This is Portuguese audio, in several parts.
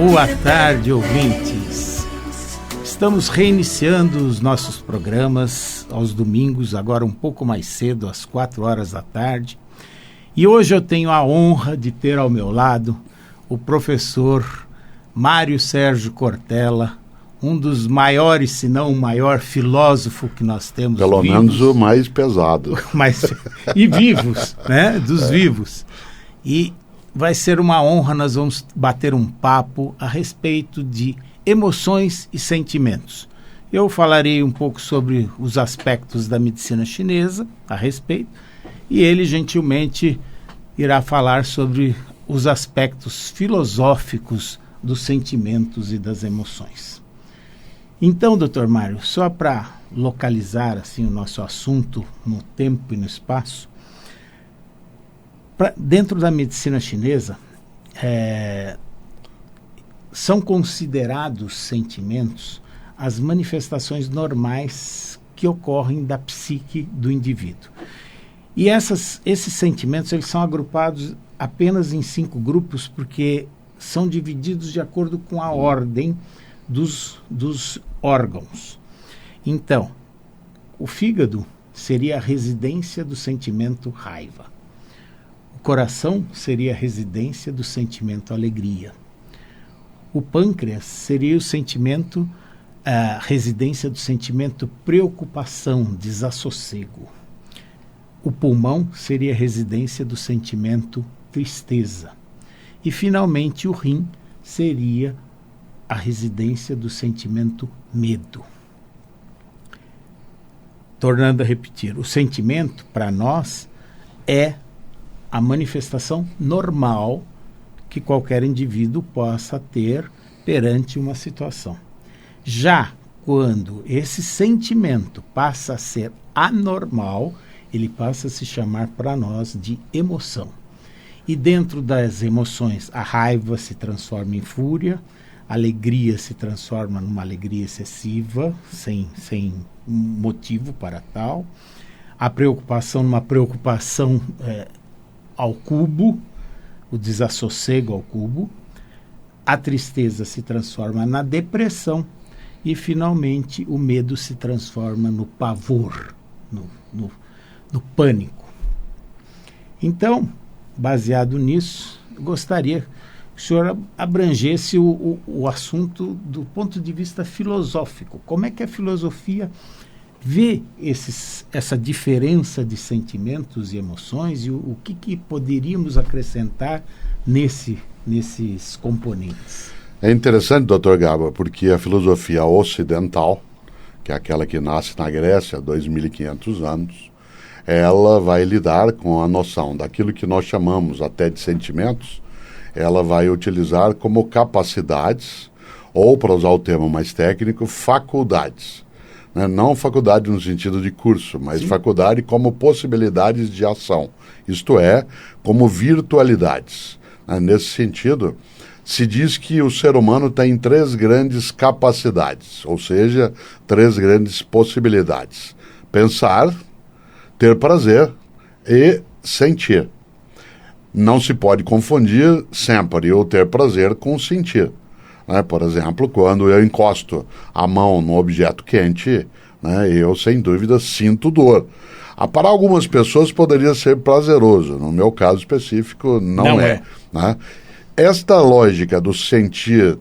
Boa tarde, ouvintes. Estamos reiniciando os nossos programas aos domingos, agora um pouco mais cedo, às 4 horas da tarde. E hoje eu tenho a honra de ter ao meu lado o professor Mário Sérgio Cortella, um dos maiores, se não o maior filósofo que nós temos. Pelo menos o mais pesado. E vivos, né? Dos vivos. E vai ser uma honra, nós vamos bater um papo a respeito de emoções e sentimentos. Eu falarei um pouco sobre os aspectos da medicina chinesa a respeito, e ele gentilmente irá falar sobre os aspectos filosóficos dos sentimentos e das emoções. Então, Dr. Mário, só para localizar assim, o nosso assunto no tempo e no espaço, dentro da medicina chinesa, são considerados sentimentos as manifestações normais que ocorrem da psique do indivíduo. E esses sentimentos eles são agrupados apenas em 5 grupos, porque são divididos de acordo com a ordem dos órgãos. Então, o fígado seria a residência do sentimento raiva. O coração seria a residência do sentimento alegria. O pâncreas seria a residência do sentimento preocupação, desassossego. O pulmão seria a residência do sentimento tristeza. E, finalmente, o rim seria a residência do sentimento medo. Tornando a repetir, o sentimento, para nós, é a manifestação normal que qualquer indivíduo possa ter perante uma situação. Já quando esse sentimento passa a ser anormal, ele passa a se chamar para nós de emoção. E dentro das emoções, a raiva se transforma em fúria, a alegria se transforma numa alegria excessiva, sem motivo para tal, a preocupação numa preocupação ao cubo, o desassossego ao cubo, a tristeza se transforma na depressão e, finalmente, o medo se transforma no pavor, no pânico. Então, baseado nisso, gostaria que o senhor abrangesse o assunto do ponto de vista filosófico. Como é que a filosofia vê essa diferença de sentimentos e emoções e o que poderíamos acrescentar nesses componentes? É interessante, Dr. Gaba, porque a filosofia ocidental, que é aquela que nasce na Grécia há 2.500 anos, ela vai lidar com a noção daquilo que nós chamamos até de sentimentos, ela vai utilizar como capacidades, ou, para usar o termo mais técnico, faculdades. Né? Não faculdade no sentido de curso, mas sim, faculdade como possibilidades de ação, isto é, como virtualidades. Né? Nesse sentido, se diz que o ser humano tem 3 grandes capacidades, ou seja, 3 grandes possibilidades: pensar, ter prazer e sentir. Não se pode confundir sempre o ter prazer com o sentir. Né? Por exemplo, quando eu encosto a mão no objeto quente, né, eu, sem dúvida, sinto dor. Para algumas pessoas poderia ser prazeroso, no meu caso específico não é. Né? Esta lógica do sentir,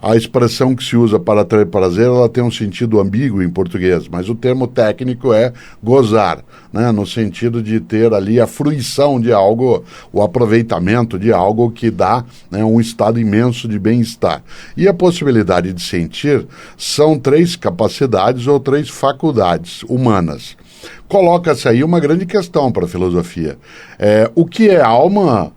a expressão que se usa para ter prazer, ela tem um sentido ambíguo em português, mas o termo técnico é gozar, né? No sentido de ter ali a fruição de algo, o aproveitamento de algo que dá, né, um estado imenso de bem-estar. E a possibilidade de sentir são 3 capacidades ou 3 faculdades humanas. Coloca-se aí uma grande questão para a filosofia. O que é alma?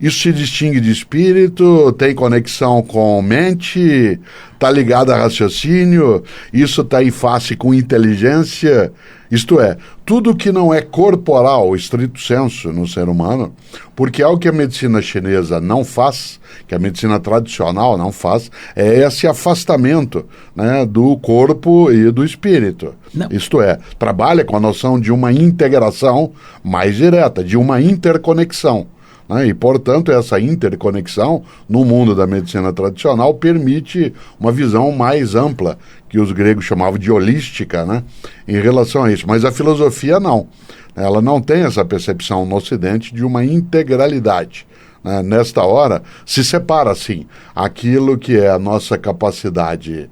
Isso se distingue de espírito, tem conexão com mente, está ligado a raciocínio, isso está em face com inteligência, isto é, tudo que não é corporal, estrito sensu, no ser humano, porque algo que a medicina chinesa não faz, que a medicina tradicional não faz, é esse afastamento, né, do corpo e do espírito. Não. Isto é, trabalha com a noção de uma integração mais direta, de uma interconexão. né? E, portanto, essa interconexão no mundo da medicina tradicional permite uma visão mais ampla, que os gregos chamavam de holística, né? Em relação a isso. Mas a filosofia não. Ela não tem essa percepção no Ocidente de uma integralidade. Né? Nesta hora, se separa, sim, aquilo que é a nossa capacidade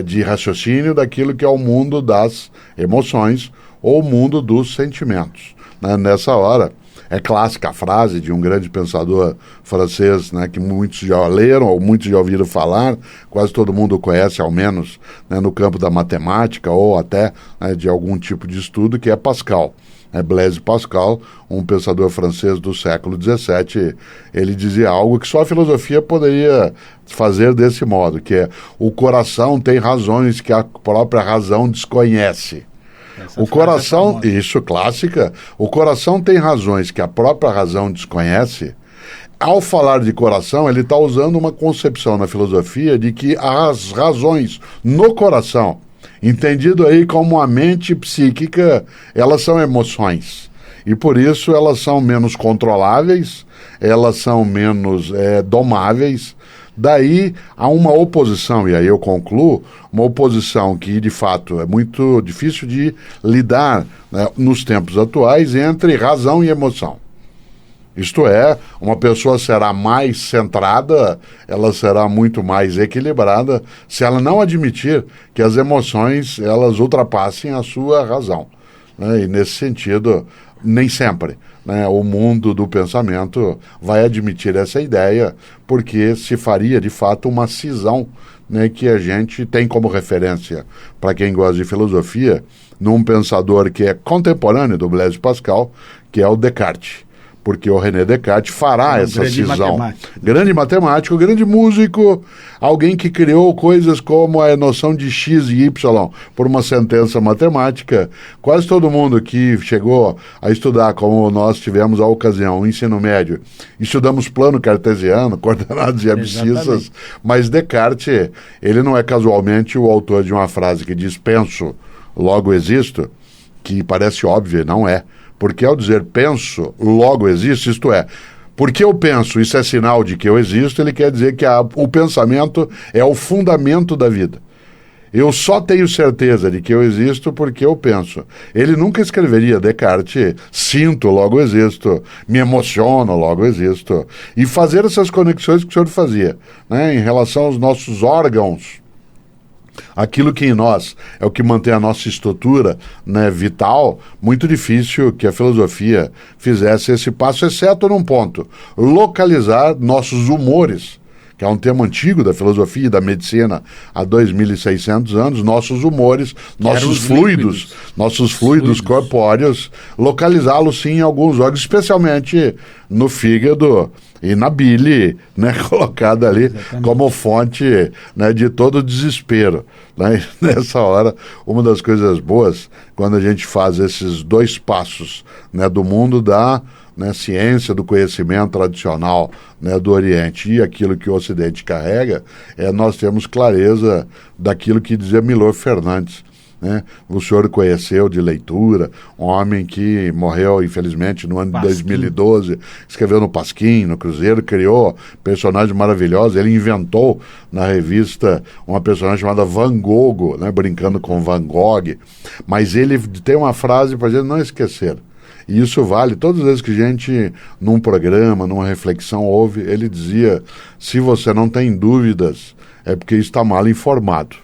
de raciocínio daquilo que é o mundo das emoções ou o mundo dos sentimentos. Né? Nessa hora, é clássica a frase de um grande pensador francês, né, que muitos já leram ou muitos já ouviram falar, quase todo mundo conhece, ao menos, né, no campo da matemática ou até, né, de algum tipo de estudo, que é Pascal. Blaise Pascal, um pensador francês do século XVII, ele dizia algo que só a filosofia poderia fazer desse modo, que é: o coração tem razões que a própria razão desconhece. O coração, isso, clássica, o coração tem razões que a própria razão desconhece. Ao falar de coração, ele está usando uma concepção na filosofia de que as razões no coração, entendido aí como a mente psíquica, elas são emoções. E por isso elas são menos controláveis, elas são menos domáveis. Daí há uma oposição, e aí eu concluo, uma oposição que de fato é muito difícil de lidar, né, nos tempos atuais, entre razão e emoção. Isto é, uma pessoa será mais centrada, ela será muito mais equilibrada, se ela não admitir que as emoções elas ultrapassem a sua razão. Né? E nesse sentido, nem sempre, né, o mundo do pensamento vai admitir essa ideia, porque se faria de fato uma cisão, né, que a gente tem como referência, para quem gosta de filosofia, num pensador que é contemporâneo do Blaise Pascal, que é o Descartes. Porque o René Descartes fará essa cisão. Grande matemático, grande músico, alguém que criou coisas como a noção de X e Y por uma sentença matemática. Quase todo mundo que chegou a estudar, como nós tivemos a ocasião, o ensino médio, estudamos plano cartesiano, coordenadas e abscissas, mas Descartes, ele não é casualmente o autor de uma frase que diz penso, logo existo, que parece óbvia, não é. Porque ao dizer penso, logo existo, isto é, porque eu penso, isso é sinal de que eu existo, ele quer dizer que o pensamento é o fundamento da vida. Eu só tenho certeza de que eu existo porque eu penso. Ele nunca escreveria, Descartes, sinto, logo existo, me emociono, logo existo. E fazer essas conexões que o senhor fazia, né, em relação aos nossos órgãos, aquilo que em nós é o que mantém a nossa estrutura, né, vital, muito difícil que a filosofia fizesse esse passo, exceto num ponto: localizar nossos humores, que é um tema antigo da filosofia e da medicina há 2.600 anos, nossos humores, nossos fluidos corpóreos, localizá-los sim em alguns órgãos, especialmente no fígado e na bile, né, colocada ali. Exatamente. Como fonte, né, de todo o desespero. Né? Nessa hora, uma das coisas boas, quando a gente faz esses dois passos, né, do mundo da, né, ciência, do conhecimento tradicional, né, do Oriente e aquilo que o Ocidente carrega, nós temos clareza daquilo que dizia Milor Fernandes. Né? O senhor conheceu de leitura, um homem que morreu, infelizmente, no ano de 2012, escreveu no Pasquim, no Cruzeiro, criou personagens maravilhosos. Ele inventou na revista uma personagem chamada Van Gogh, né? Brincando com Van Gogh, mas ele tem uma frase para a gente não esquecer. E isso vale todas as vezes que a gente, num programa, numa reflexão, ouve, ele dizia: se você não tem dúvidas, é porque está mal informado.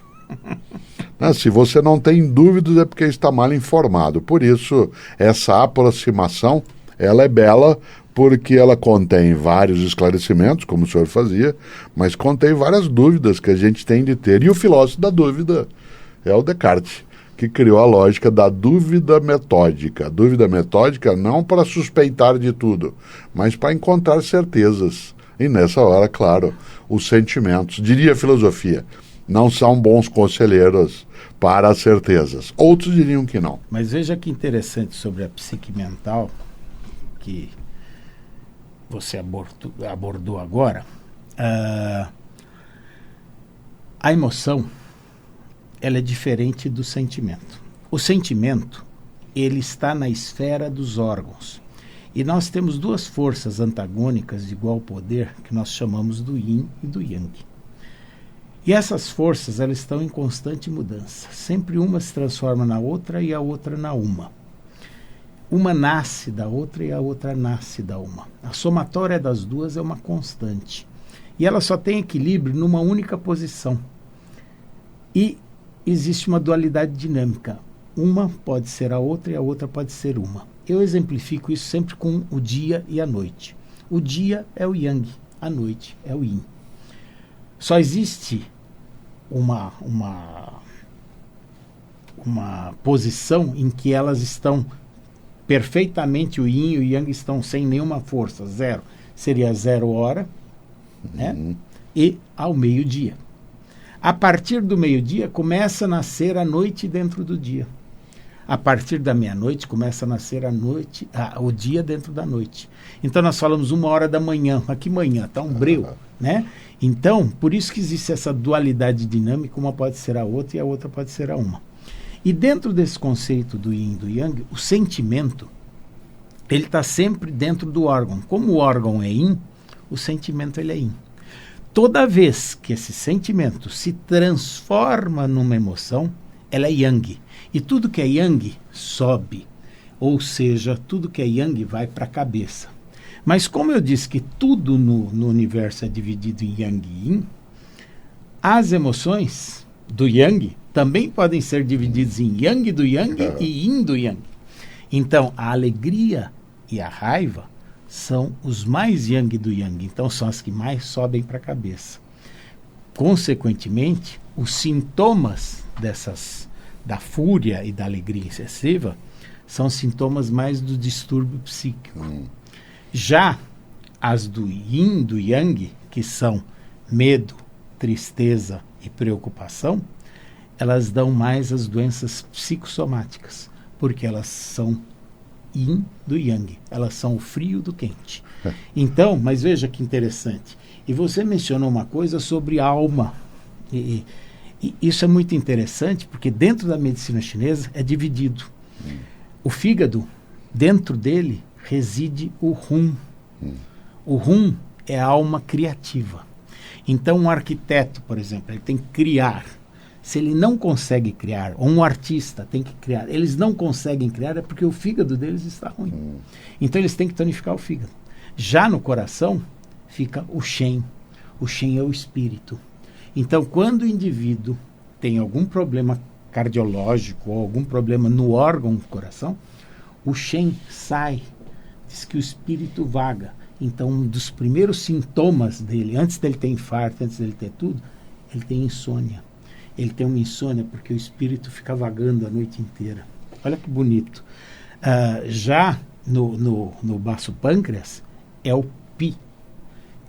Se você não tem dúvidas, é porque está mal informado. Por isso, essa aproximação, ela é bela, porque ela contém vários esclarecimentos, como o senhor fazia, mas contém várias dúvidas que a gente tem de ter. E o filósofo da dúvida é o Descartes, que criou a lógica da dúvida metódica. Dúvida metódica não para suspeitar de tudo, mas para encontrar certezas. E nessa hora, claro, os sentimentos, diria a filosofia, não são bons conselheiros para as certezas. Outros diriam que não. Mas veja que interessante sobre a psique mental, que você abordou agora. A emoção, ela é diferente do sentimento. O sentimento, ele está na esfera dos órgãos. E nós temos duas forças antagônicas de igual poder, que nós chamamos do yin e do yang. E essas forças, elas estão em constante mudança. Sempre uma se transforma na outra e a outra na uma. Uma nasce da outra e a outra nasce da uma. A somatória das duas é uma constante. E ela só tem equilíbrio numa única posição. E existe uma dualidade dinâmica. Uma pode ser a outra e a outra pode ser uma. Eu exemplifico isso sempre com o dia e a noite. O dia é o yang, a noite é o yin. Só existe uma posição em que elas estão perfeitamente, o yin e o yang estão sem nenhuma força, zero. Seria 0 hora, né? E ao meio-dia. A partir do meio-dia começa a nascer a noite dentro do dia. A partir da meia-noite começa a nascer a noite, o dia dentro da noite. Então nós falamos 1 hora da manhã. Mas que manhã? Está um breu, né? Então, por isso que existe essa dualidade dinâmica, uma pode ser a outra e a outra pode ser a uma. E dentro desse conceito do yin e do yang, o sentimento, ele está sempre dentro do órgão. Como o órgão é yin, o sentimento ele é yin. Toda vez que esse sentimento se transforma numa emoção, ela é yang. E tudo que é yang sobe. Ou seja, tudo que é yang vai para a cabeça. Mas como eu disse que tudo no universo é dividido em yang e yin, as emoções do yang também podem ser divididas em yang do yang e yin do yang. Então, a alegria e a raiva são os mais yang do yang. Então, são as que mais sobem para a cabeça. Consequentemente, os sintomas da fúria e da alegria excessiva são sintomas mais do distúrbio psíquico. Já as do yin, do yang, que são medo, tristeza e preocupação, elas dão mais as doenças psicossomáticas, porque elas são yin do yang, elas são o frio do quente. Então, mas veja que interessante, e você mencionou uma coisa sobre alma, e isso é muito interessante, porque dentro da medicina chinesa é dividido. O fígado, dentro dele, reside o Hun. O Hun é a alma criativa. Então, um arquiteto, por exemplo, ele tem que criar. Se ele não consegue criar, ou um artista tem que criar, eles não conseguem criar, é porque o fígado deles está ruim. Então, eles têm que tonificar o fígado. Já no coração, fica o Shen. O Shen é o espírito. Então, quando o indivíduo tem algum problema cardiológico ou algum problema no órgão do coração, o Shen sai, diz que o espírito vaga. Então, um dos primeiros sintomas dele, antes dele ter infarto, antes dele ter tudo, ele tem insônia. Ele tem uma insônia porque o espírito fica vagando a noite inteira. Olha que bonito. Já no baço pâncreas, é o Pi,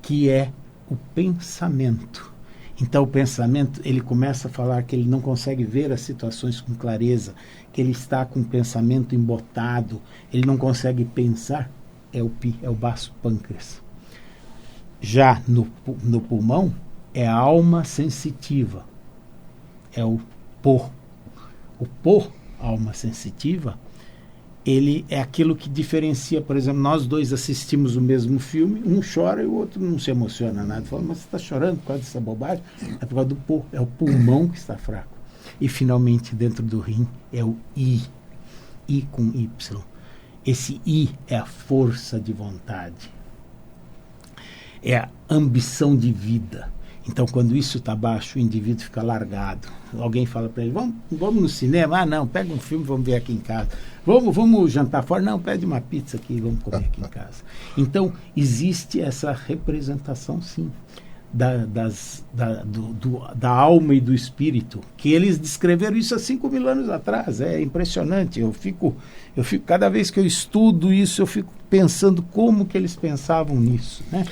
que é o pensamento. Então, o pensamento, ele começa a falar que ele não consegue ver as situações com clareza, que ele está com o pensamento embotado, ele não consegue pensar. É o Pi, é o baço pâncreas. Já no pulmão, é a alma sensitiva. É o Po. O Po, alma sensitiva, ele é aquilo que diferencia, por exemplo, nós dois assistimos o mesmo filme, um chora e o outro não se emociona nada. Fala, mas você está chorando por causa dessa bobagem? É por causa do Po, é o pulmão que está fraco. E finalmente, dentro do rim, é o I. I com Y. Esse I é a força de vontade. É a ambição de vida. Então, quando isso está baixo, o indivíduo fica largado. Alguém fala para ele, vamos no cinema? Ah, não, pega um filme, vamos ver aqui em casa. Vamos jantar fora? Não, pede uma pizza aqui, vamos comer aqui em casa. Então, existe essa representação, sim, da alma e do espírito, que eles descreveram isso há 5.000 anos atrás. É impressionante. Eu fico, cada vez que eu estudo isso, eu fico pensando como que eles pensavam nisso, né?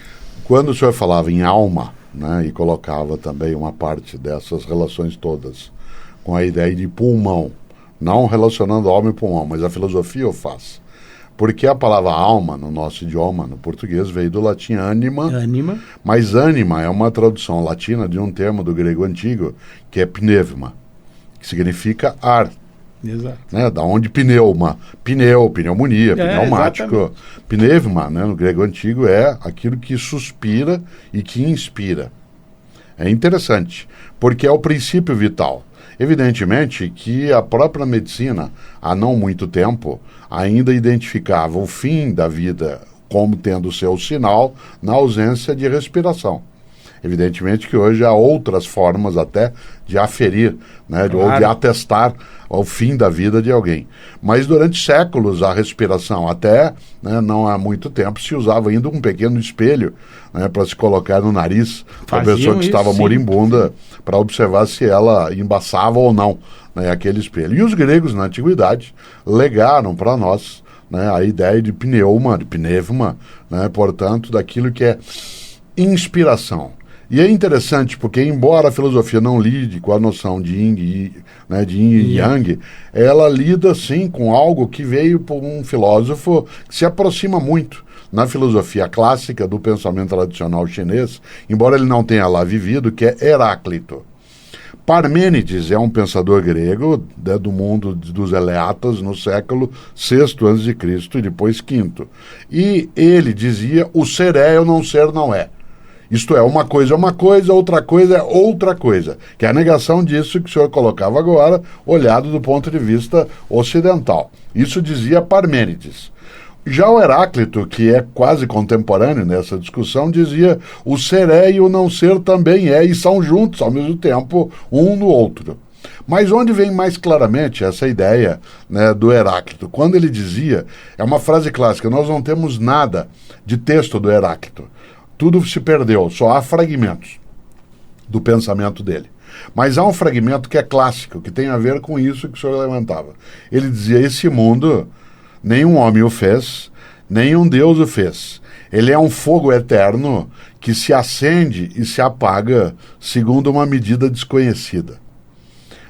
Quando o senhor falava em alma, né, e colocava também uma parte dessas relações todas com a ideia de pulmão, não relacionando alma e pulmão, mas a filosofia o faz. Porque a palavra alma, no nosso idioma, no português, veio do latim anima, mas anima é uma tradução latina de um termo do grego antigo, que é pneuma, que significa ar. Exato. Né? Da onde pneuma, pneumonia, pneumático. Exatamente. Pneuma, né? No grego antigo, é aquilo que suspira e que inspira. É interessante, porque é o princípio vital. Evidentemente que a própria medicina, há não muito tempo, ainda identificava o fim da vida como tendo seu sinal na ausência de respiração. Evidentemente que hoje há outras formas até de aferir, né, Claro. ou de atestar o fim da vida de alguém. Mas durante séculos a respiração, até, né, não há muito tempo, se usava ainda um pequeno espelho, né, para se colocar no nariz da Faziam pessoa que isso, estava sim, moribunda, para observar se ela embaçava ou não, né, aquele espelho. E os gregos, na antiguidade, legaram para nós, né, a ideia de pneuma, né, portanto, daquilo que é inspiração. E é interessante porque, embora a filosofia não lide com a noção de yin, né, de yin e yang, ela lida, sim, com algo que veio por um filósofo que se aproxima muito na filosofia clássica do pensamento tradicional chinês, embora ele não tenha lá vivido, que é Heráclito. Parmênides é um pensador grego, né, do mundo dos Eleatas no século VI a.C. e depois V. E ele dizia: o ser é, o não ser não é. Isto é, uma coisa, outra coisa é outra coisa, que é a negação disso que o senhor colocava agora, olhado do ponto de vista ocidental. Isso dizia Parmênides. Já o Heráclito, que é quase contemporâneo nessa discussão, dizia: o ser é e o não ser também é, e são juntos ao mesmo tempo, um no outro. Mas onde vem mais claramente essa ideia, né, do Heráclito? Quando ele dizia, é uma frase clássica, nós não temos nada de texto do Heráclito. Tudo se perdeu, só há fragmentos do pensamento dele. Mas há um fragmento que é clássico, que tem a ver com isso que o senhor levantava. Ele dizia: esse mundo, nenhum homem o fez, nenhum Deus o fez. Ele é um fogo eterno que se acende e se apaga segundo uma medida desconhecida.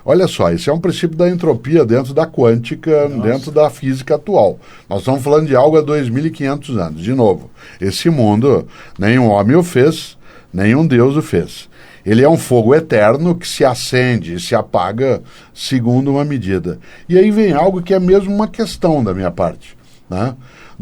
Olha só, isso é um princípio da entropia dentro da quântica, dentro da física atual. Nós estamos falando de algo há 2.500 anos. De novo, esse mundo, nenhum homem o fez, nenhum Deus o fez. Ele é um fogo eterno que se acende e se apaga segundo uma medida. E aí vem algo que é mesmo uma questão da minha parte, né?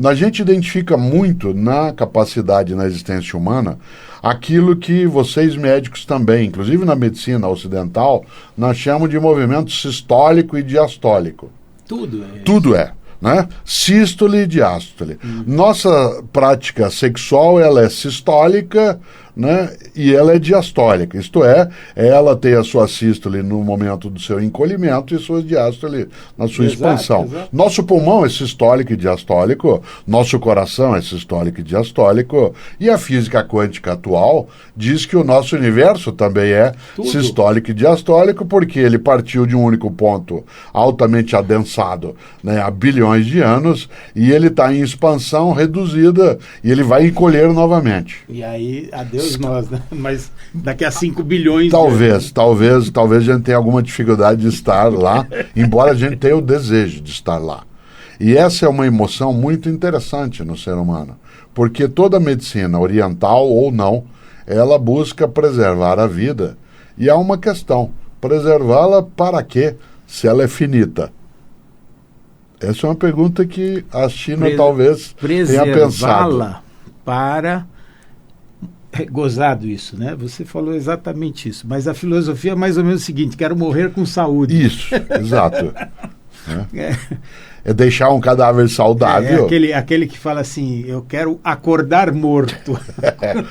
A gente identifica muito na capacidade, na existência humana, aquilo que vocês médicos também, inclusive na medicina ocidental, nós chamamos de movimento sistólico e diastólico. Tudo é. Né? Sístole e diástole. Nossa prática sexual, ela é sistólica, né? E ela é diastólica. Isto é, ela tem a sua sístole no momento do seu encolhimento e sua diástole na sua expansão. Exato. Nosso pulmão é sistólico e diastólico, nosso coração é sistólico e diastólico, e a física quântica atual diz que o nosso universo também é sistólico e diastólico, porque ele partiu de um único ponto altamente adensado, né, há bilhões de anos, e ele está em expansão reduzida, e ele vai encolher novamente. E aí, adeus nós, né? Mas daqui a 5 bilhões... Talvez a gente tenha alguma dificuldade de estar lá, embora a gente tenha o desejo de estar lá. E essa é uma emoção muito interessante no ser humano, porque toda medicina, oriental ou não, ela busca preservar a vida, e há uma questão: preservá-la para quê, se ela é finita? Essa é uma pergunta que a China talvez tenha pensado. Preservá-la para... É gozado isso, né? Você falou exatamente isso. Mas a filosofia é mais ou menos o seguinte: quero morrer com saúde. Isso, exato. É deixar um cadáver saudável. Aquele que fala assim: eu quero acordar morto.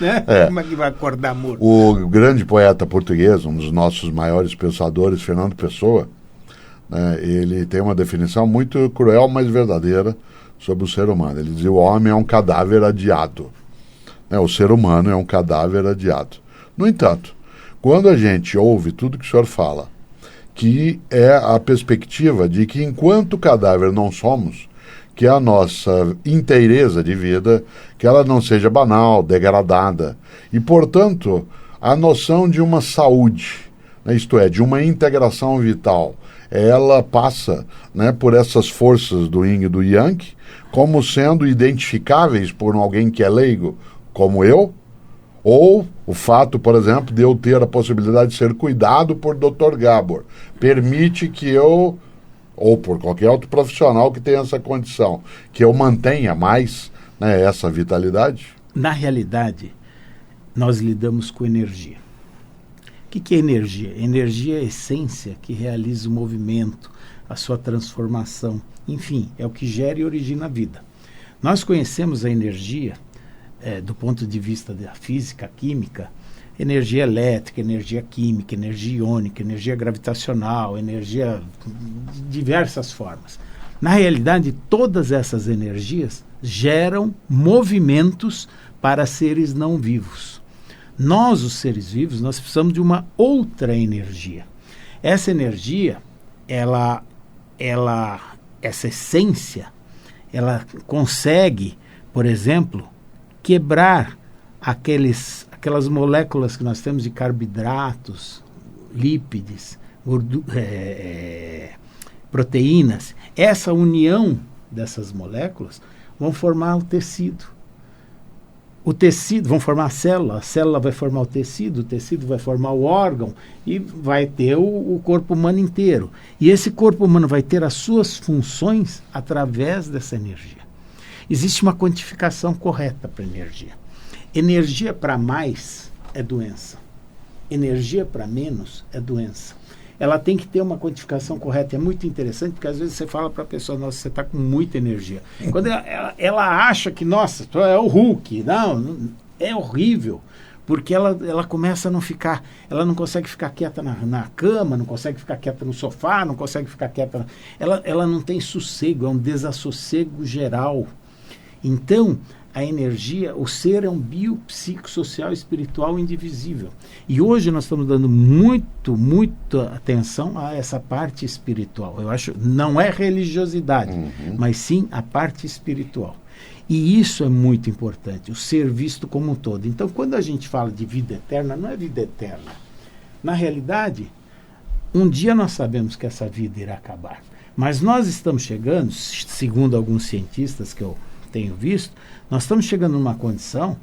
Né? Como é que vai acordar morto? O grande poeta português, um dos nossos maiores pensadores, Fernando Pessoa, né, ele tem uma definição muito cruel, mas verdadeira sobre o ser humano. Ele diz: o homem é um cadáver adiado. O ser humano é um cadáver adiado. No entanto, quando a gente ouve tudo que o senhor fala, que é a perspectiva de que enquanto cadáver não somos, que a nossa inteireza de vida, que ela não seja banal, degradada, e, portanto, a noção de uma saúde, né, isto é, de uma integração vital, ela passa, né, por essas forças do yin e do yang, como sendo identificáveis por alguém que é leigo, como eu, ou o fato, por exemplo, de eu ter a possibilidade de ser cuidado por Dr. Gabor, permite que eu ou por qualquer outro profissional que tenha essa condição, que eu mantenha mais, né, essa vitalidade? Na realidade, nós lidamos com energia. O que é energia? Energia é a essência que realiza o movimento, a sua transformação. Enfim, é o que gera e origina a vida. Nós conhecemos a energia, do ponto de vista da física, química, energia elétrica, energia química, energia iônica, energia gravitacional, energia de diversas formas. Na realidade, todas essas energias geram movimentos para seres não vivos. Nós, os seres vivos, nós precisamos de uma outra energia. Essa energia, essa essência, ela consegue, por exemplo, quebrar aquelas moléculas que nós temos de carboidratos, lípides, proteínas. Essa união dessas moléculas vão formar o tecido. O tecido vão formar a célula vai formar o tecido vai formar o órgão e vai ter o corpo humano inteiro. E esse corpo humano vai ter as suas funções através dessa energia. Existe uma quantificação correta para energia. Energia para mais é doença. Energia para menos é doença. Ela tem que ter uma quantificação correta. É muito interessante, porque às vezes você fala para a pessoa, nossa, você está com muita energia. Quando ela acha que, nossa, é o Hulk. Não, é horrível. Porque ela começa a não ficar, ela não consegue ficar quieta na cama, não consegue ficar quieta no sofá, não consegue ficar quieta... Ela não tem sossego, é um desassossego geral. Então, a energia, o ser é um biopsicossocial espiritual indivisível. E hoje nós estamos dando muita atenção a essa parte espiritual. Eu acho, não é religiosidade, mas sim a parte espiritual. E isso é muito importante, o ser visto como um todo. Então, quando a gente fala de vida eterna, não é vida eterna. Na realidade, um dia nós sabemos que essa vida irá acabar. Mas nós estamos chegando, segundo alguns cientistas que eu tenho visto, nós estamos chegando numa condição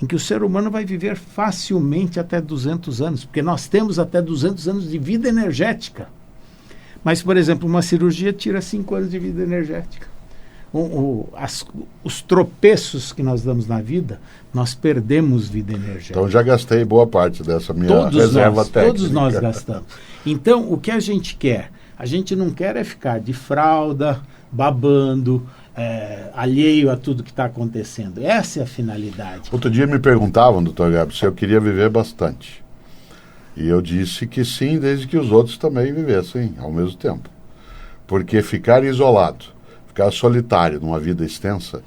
em que o ser humano vai viver facilmente até 200 anos, porque nós temos até 200 anos de vida energética. Mas, por exemplo, uma cirurgia tira 5 anos de vida energética. Os tropeços que nós damos na vida, nós perdemos vida energética. Então já gastei boa parte dessa minha reserva técnica. Todos nós gastamos. Então, o que a gente quer? A gente não quer é ficar de fralda, babando, alheio a tudo que está acontecendo. Essa é a finalidade. Outro dia me perguntavam, doutor Gabi, se eu queria viver bastante. E eu disse que sim, desde que os outros também vivessem ao mesmo tempo. Porque ficar isolado, ficar solitário numa vida extensa,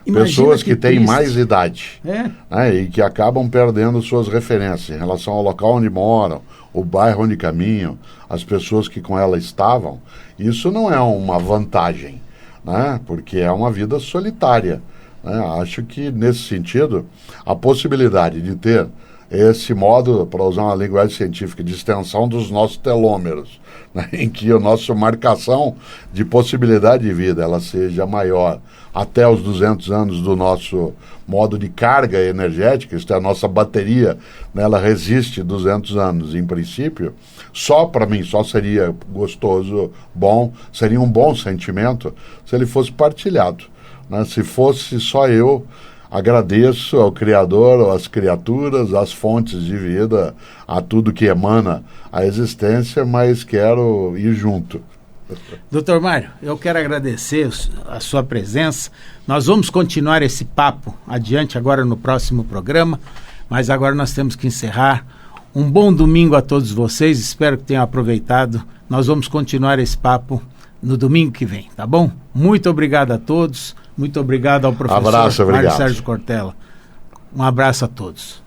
imagina pessoas que têm mais idade, né, e que acabam perdendo suas referências em relação ao local onde moram, o bairro onde caminham, as pessoas que com ela estavam, isso não é uma vantagem, né, porque é uma vida solitária. Né? Acho que, nesse sentido, a possibilidade de ter esse modo, para usar uma linguagem científica, de extensão dos nossos telômeros, né, em que a nossa marcação de possibilidade de vida ela seja maior até os 200 anos do nosso modo de carga energética, isto é, a nossa bateria, né, ela resiste 200 anos em princípio, só para mim, só seria gostoso, bom, seria um bom sentimento se ele fosse partilhado. Né? Se fosse só eu, agradeço ao Criador, às criaturas, às fontes de vida, a tudo que emana a existência, mas quero ir junto. Doutor Mário, eu quero agradecer a sua presença. Nós vamos continuar esse papo adiante agora no próximo programa, mas agora nós temos que encerrar. Um bom domingo a todos vocês, espero que tenham aproveitado. Nós vamos continuar esse papo no domingo que vem, tá bom? Muito obrigado a todos. Muito obrigado ao professor Mário Sérgio Cortella. Um abraço a todos.